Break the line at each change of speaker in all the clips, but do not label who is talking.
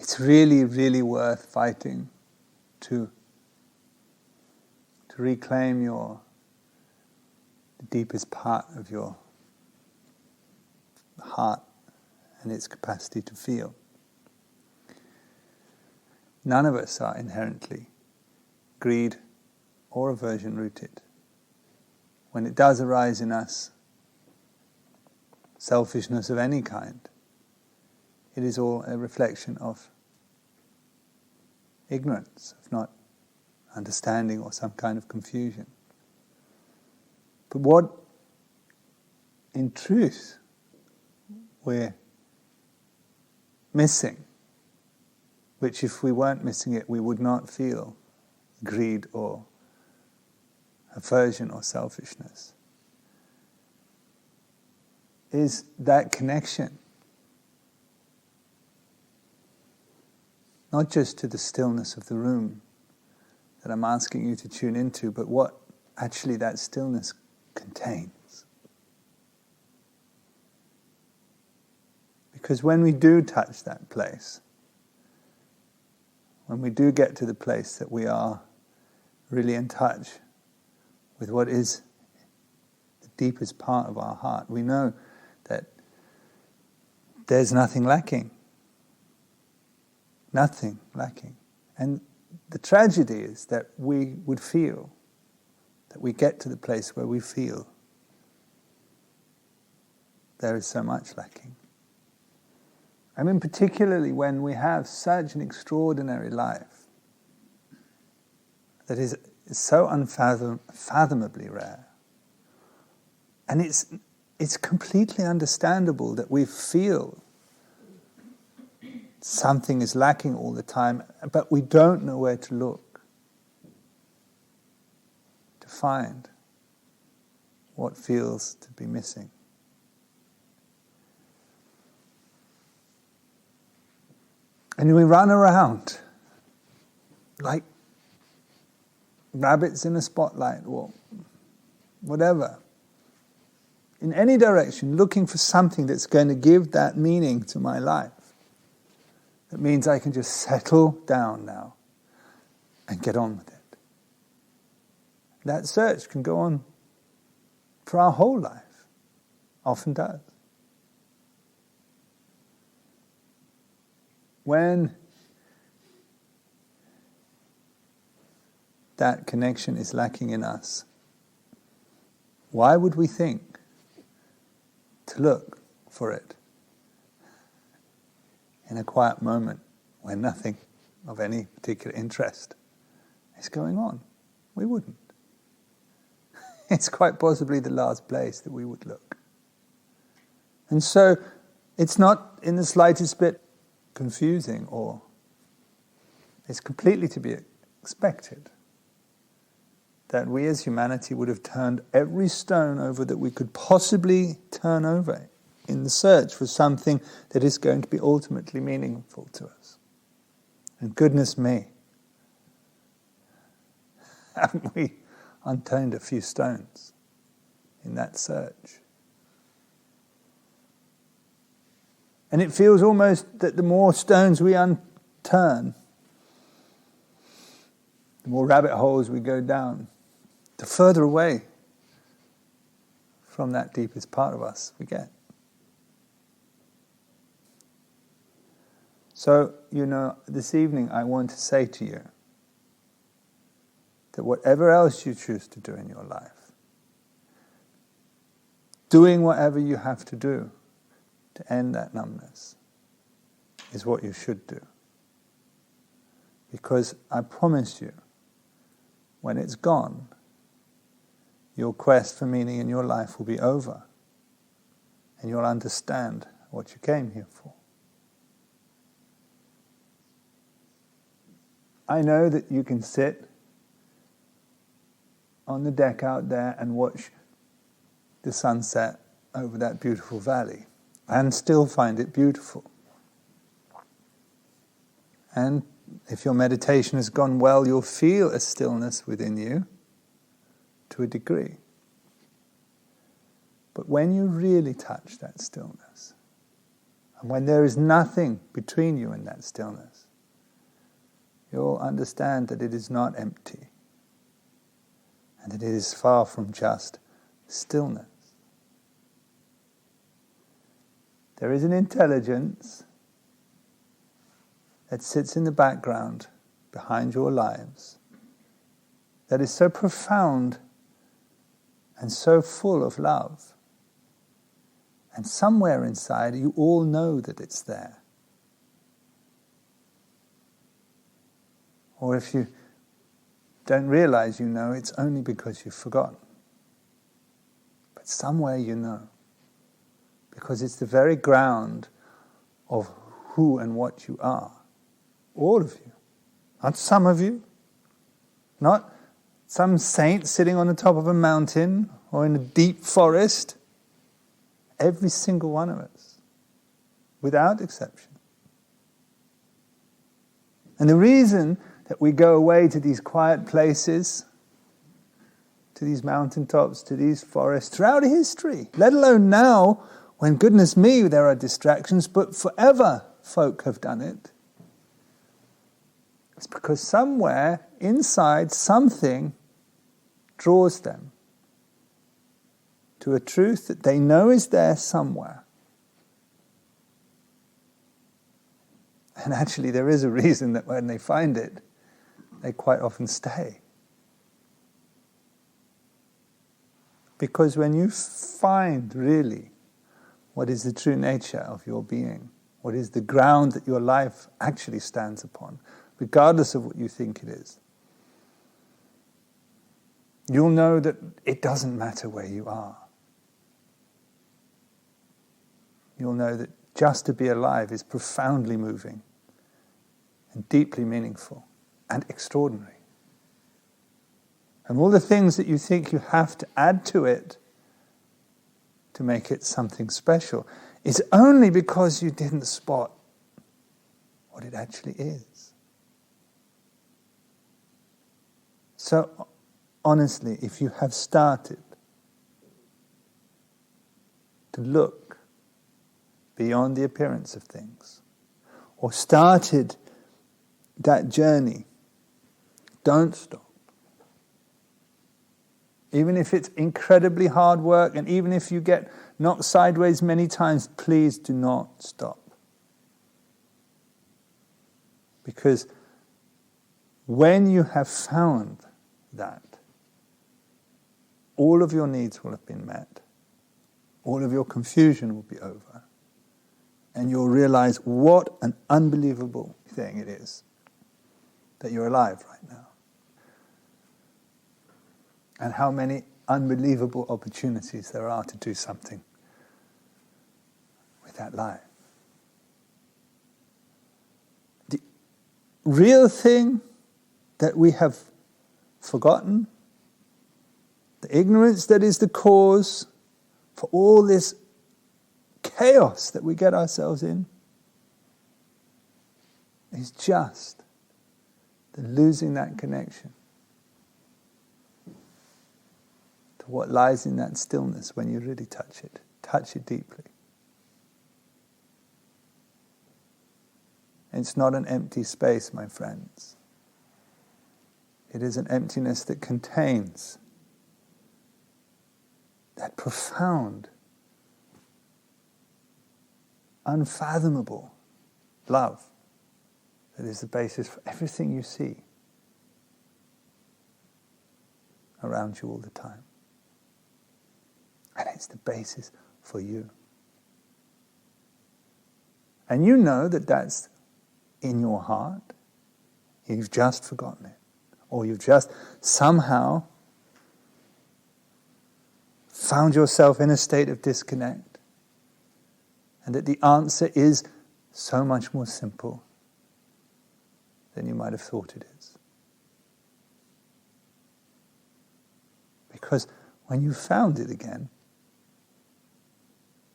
it's really, really worth fighting to reclaim the deepest part of your heart and its capacity to feel. None of us are inherently greed or aversion rooted. When it does arise in us, selfishness of any kind, it is all a reflection of ignorance, of not understanding or some kind of confusion. But what, in truth, we're missing, which if we weren't missing it, we would not feel greed or aversion or selfishness, is that connection. Not just to the stillness of the room that I'm asking you to tune into, but what actually that stillness contains. Because when we do touch that place, when we do get to the place that we are really in touch with what is the deepest part of our heart, we know that there's nothing lacking. Nothing lacking. And the tragedy is that we would feel, that we get to the place where we feel there is so much lacking. I mean, particularly when we have such an extraordinary life that is so unfathomably rare. And it's completely understandable that we feel something is lacking all the time, but we don't know where to look to find what feels to be missing. And we run around like rabbits in a spotlight or whatever, in any direction, looking for something that's going to give that meaning to my life. That means I can just settle down now and get on with it. That search can go on for our whole life, often does. When that connection is lacking in us, why would we think to look for it in a quiet moment when nothing of any particular interest is going on? We wouldn't. It's quite possibly the last place that we would look. And so it's not in the slightest bit confusing, or it's completely to be expected that we as humanity would have turned every stone over that we could possibly turn over in the search for something that is going to be ultimately meaningful to us. And goodness me, haven't we unturned a few stones in that search? And it feels almost that the more stones we unturn, the more rabbit holes we go down, the further away from that deepest part of us we get. So, this evening I want to say to you that whatever else you choose to do in your life, doing whatever you have to do to end that numbness is what you should do. Because I promise you, when it's gone, your quest for meaning in your life will be over, and you'll understand what you came here for. I know that you can sit on the deck out there and watch the sunset over that beautiful valley and still find it beautiful. And if your meditation has gone well, you'll feel a stillness within you to a degree. But when you really touch that stillness, And when there is nothing between you and that stillness, you'll understand that it is not empty and that it is far from just stillness. There is an intelligence that sits in the background behind your lives that is so profound and so full of love. And somewhere inside you all know that it's there. Or if you don't realize you know, it's only because you've forgotten. But somewhere you know. Because it's the very ground of who and what you are. All of you. Not some of you. Not some saint sitting on the top of a mountain or in a deep forest. Every single one of us. Without exception. And the reason that we go away to these quiet places, to these mountaintops, to these forests, throughout history, let alone now, when, goodness me, there are distractions, but forever folk have done it. It's because somewhere inside something draws them to a truth that they know is there somewhere. And actually there is a reason that when they find it, they quite often stay. Because when you find really what is the true nature of your being, what is the ground that your life actually stands upon, regardless of what you think it is, you'll know that it doesn't matter where you are. You'll know that just to be alive is profoundly moving and deeply meaningful and extraordinary. And all the things that you think you have to add to it to make it something special is only because you didn't spot what it actually is. So, honestly, if you have started to look beyond the appearance of things, or started that journey, don't stop. Even if it's incredibly hard work, and even if you get knocked sideways many times, please do not stop. Because when you have found that, all of your needs will have been met. All of your confusion will be over. And you'll realize what an unbelievable thing it is that you're alive right now. And how many unbelievable opportunities there are to do something with that life. The real thing that we have forgotten, the ignorance that is the cause for all this chaos that we get ourselves in, is just the losing that connection to what lies in that stillness when you really touch it deeply. It's not an empty space, my friends. It is an emptiness that contains that profound, unfathomable love that is the basis for everything you see around you all the time. And it's the basis for you. And you know that that's in your heart. You've just forgotten it. Or you've just somehow found yourself in a state of disconnect. And that the answer is so much more simple than you might have thought it is. Because when you found it again,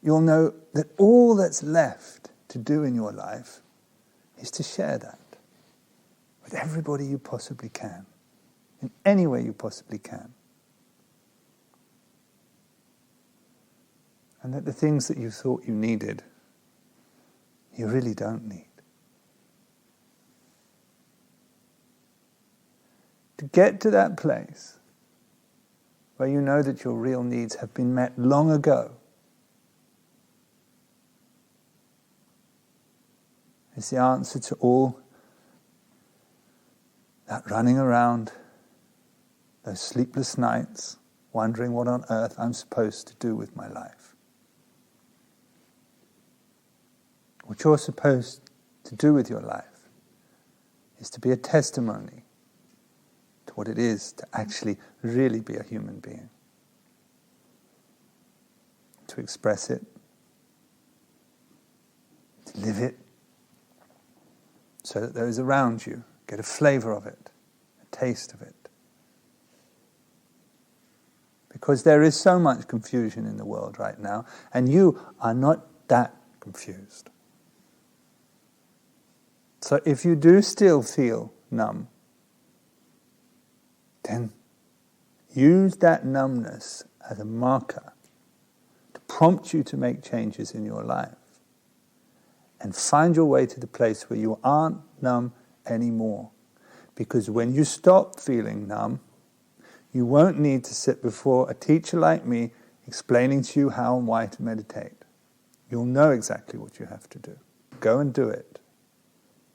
you'll know that all that's left to do in your life is to share that with everybody you possibly can, in any way you possibly can. And that the things that you thought you needed you really don't need. To get to that place where you know that your real needs have been met long ago is the answer to all that running around, those sleepless nights, wondering what on earth I'm supposed to do with my life. What you're supposed to do with your life is to be a testimony to what it is to actually really be a human being. To express it, to live it, so that those around you get a flavor of it, a taste of it. Because there is so much confusion in the world right now, and you are not that confused. So if you do still feel numb, then use that numbness as a marker to prompt you to make changes in your life. And find your way to the place where you aren't numb anymore. Because when you stop feeling numb, you won't need to sit before a teacher like me explaining to you how and why to meditate. You'll know exactly what you have to do. Go and do it.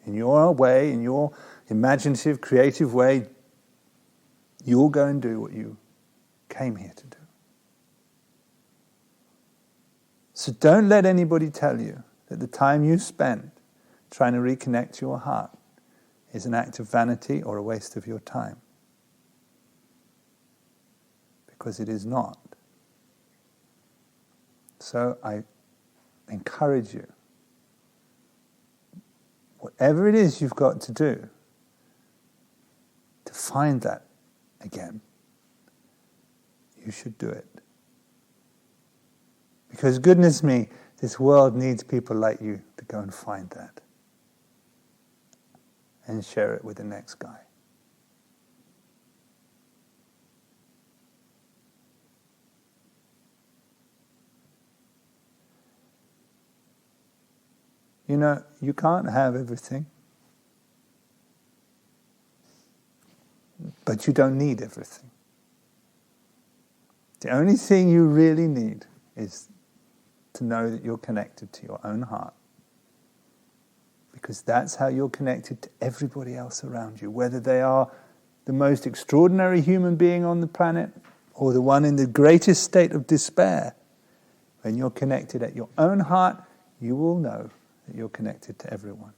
In your way, in your imaginative, creative way, you'll go and do what you came here to do. So don't let anybody tell you that the time you spend trying to reconnect your heart is an act of vanity or a waste of your time. Because it is not. So I encourage you, whatever it is you've got to do to find that again, you should do it. Because goodness me, this world needs people like you to go and find that and share it with the next guy. You know, you can't have everything, but you don't need everything. The only thing you really need is to know that you're connected to your own heart. Because that's how you're connected to everybody else around you, whether they are the most extraordinary human being on the planet or the one in the greatest state of despair. When you're connected at your own heart, you will know that you're connected to everyone.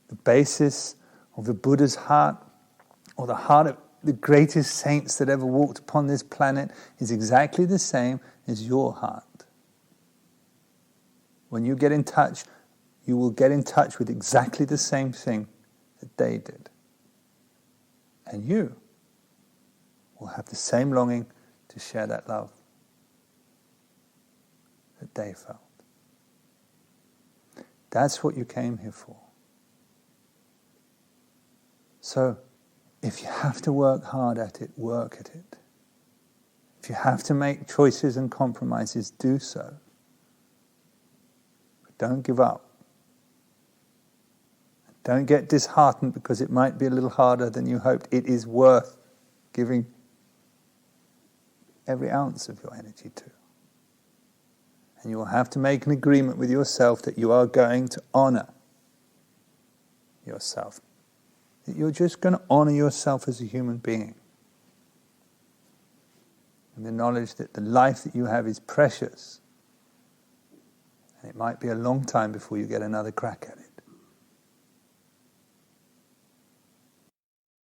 The basis of the Buddha's heart, or the heart of the greatest saints that ever walked upon this planet, is exactly the same as your heart. When you get in touch, you will get in touch with exactly the same thing that they did. And you will have the same longing to share that love that they felt. That's what you came here for. So, if you have to work hard at it, work at it. If you have to make choices and compromises, do so. But don't give up. Don't get disheartened because it might be a little harder than you hoped. It is worth giving every ounce of your energy to. And you will have to make an agreement with yourself that you are going to honor yourself. That you're just going to honor yourself as a human being. And the knowledge that the life that you have is precious. And it might be a long time before you get another crack at it.